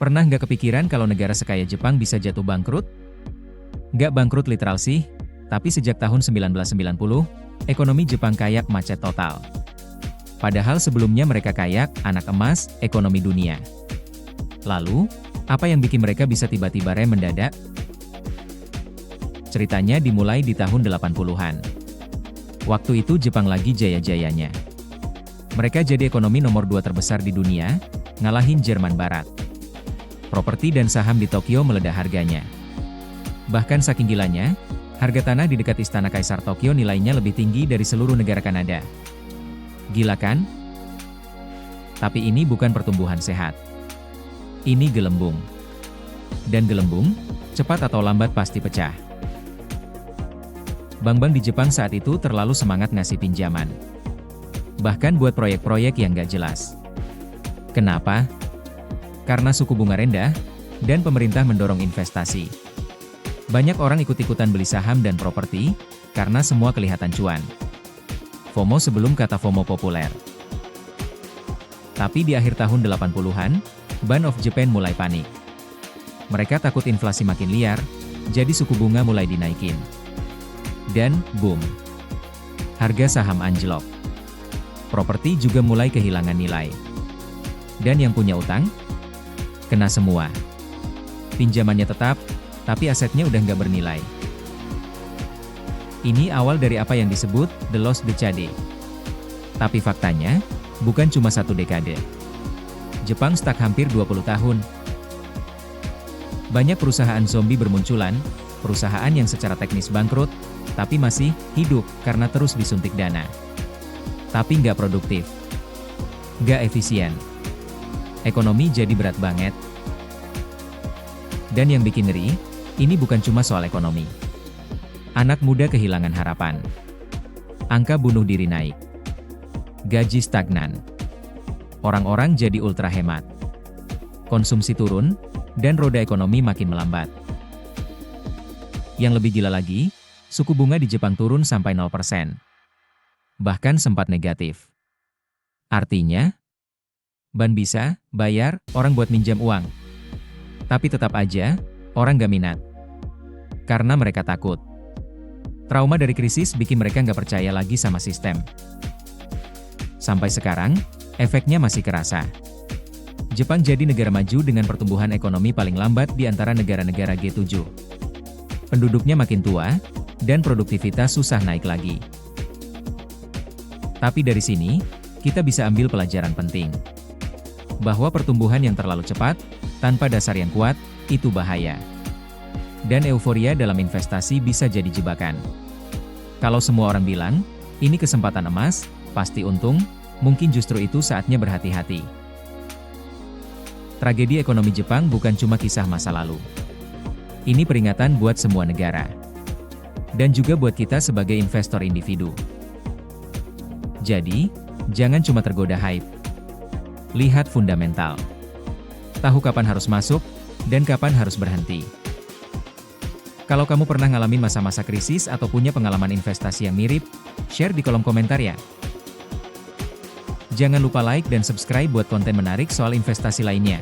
Pernah nggak kepikiran kalau negara sekaya Jepang bisa jatuh bangkrut? Nggak bangkrut literal sih, tapi sejak tahun 1990, ekonomi Jepang kayak macet total. Padahal sebelumnya mereka kayak anak emas ekonomi dunia. Lalu, apa yang bikin mereka bisa tiba-tiba rem mendadak? Ceritanya dimulai di tahun 80-an. Waktu itu Jepang lagi jaya-jayanya. Mereka jadi ekonomi nomor 2 terbesar di dunia, ngalahin Jerman Barat. Properti dan saham di Tokyo meledak harganya. Bahkan saking gilanya, harga tanah di dekat Istana Kaisar Tokyo nilainya lebih tinggi dari seluruh negara Kanada. Gila kan? Tapi ini bukan pertumbuhan sehat. Ini gelembung. Dan gelembung, cepat atau lambat pasti pecah. Bank-bank di Jepang saat itu terlalu semangat ngasih pinjaman. Bahkan buat proyek-proyek yang nggak jelas. Kenapa? Karena suku bunga rendah, dan pemerintah mendorong investasi. Banyak orang ikut-ikutan beli saham dan properti, karena semua kelihatan cuan. FOMO sebelum kata FOMO populer. Tapi di akhir tahun 80-an, Bank of Japan mulai panik. Mereka takut inflasi makin liar, jadi suku bunga mulai dinaikin. Dan, boom. Harga saham anjlok. Properti juga mulai kehilangan nilai. Dan yang punya utang? Kena semua. Pinjamannya tetap, tapi asetnya udah nggak bernilai. Ini awal dari apa yang disebut The Lost Decade. Tapi faktanya, bukan cuma satu dekade. Jepang stuck hampir 20 tahun. Banyak perusahaan zombie bermunculan, perusahaan yang secara teknis bangkrut, tapi masih hidup karena terus disuntik dana. Tapi nggak produktif. Nggak efisien. Ekonomi jadi berat banget. Dan yang bikin ngeri, ini bukan cuma soal ekonomi. Anak muda kehilangan harapan. Angka bunuh diri naik. Gaji stagnan. Orang-orang jadi ultra hemat. Konsumsi turun, dan roda ekonomi makin melambat. Yang lebih gila lagi, suku bunga di Jepang turun sampai 0%. Bahkan sempat negatif. Artinya, bank bisa bayar orang buat minjam uang. Tapi tetap aja, orang gak minat. Karena mereka takut. Trauma dari krisis bikin mereka nggak percaya lagi sama sistem. Sampai sekarang, efeknya masih kerasa. Jepang jadi negara maju dengan pertumbuhan ekonomi paling lambat di antara negara-negara G7. Penduduknya makin tua, dan produktivitas susah naik lagi. Tapi dari sini, kita bisa ambil pelajaran penting. Bahwa pertumbuhan yang terlalu cepat, tanpa dasar yang kuat, itu bahaya. Dan euforia dalam investasi bisa jadi jebakan. Kalau semua orang bilang, ini kesempatan emas, pasti untung, mungkin justru itu saatnya berhati-hati. Tragedi ekonomi Jepang bukan cuma kisah masa lalu. Ini peringatan buat semua negara. Dan juga buat kita sebagai investor individu. Jadi, jangan cuma tergoda hype. Lihat fundamental. Tahu kapan harus masuk, dan kapan harus berhenti. Kalau kamu pernah ngalamin masa-masa krisis atau punya pengalaman investasi yang mirip, share di kolom komentar ya. Jangan lupa like dan subscribe buat konten menarik soal investasi lainnya.